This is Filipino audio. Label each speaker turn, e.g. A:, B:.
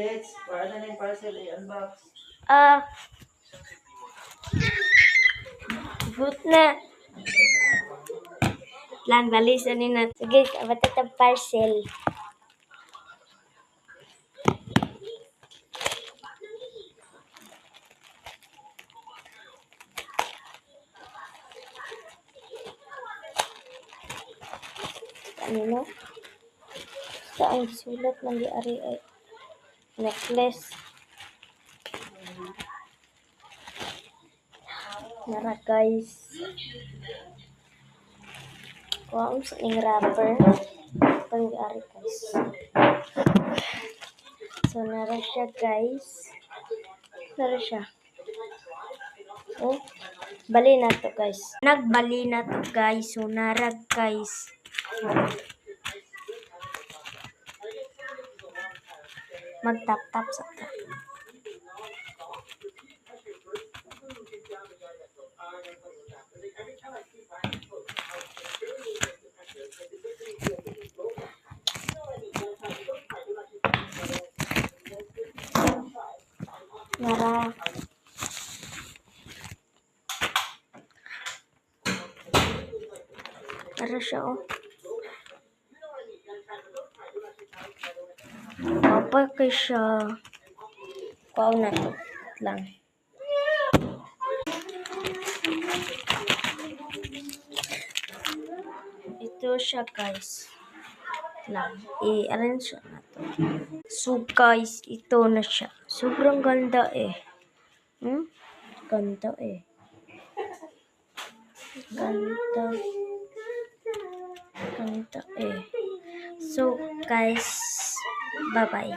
A: Tits, para na yung parcel i-unbox.
B: Fruit na. Lang, balisan na. Sige, abot ito parcel. Ano? Saan sulat ng di-ari ay necklace. Nara guys. Kuha sa ning wrapper. Itong di-ari guys. So nara siya guys. Nara siya. Oh, bali na to guys. Nagbali na to guys. So nara guys. Mag-tap-tap sa to. Nara. Nara siya oh. Apa kay siya? Kuha na to lang. Ito siya guys. Lang. I-arrange na to. So guys, ito na siya. Sobrang ganda eh. Ganda eh. Ganda. Ganda eh. So guys, bye-bye.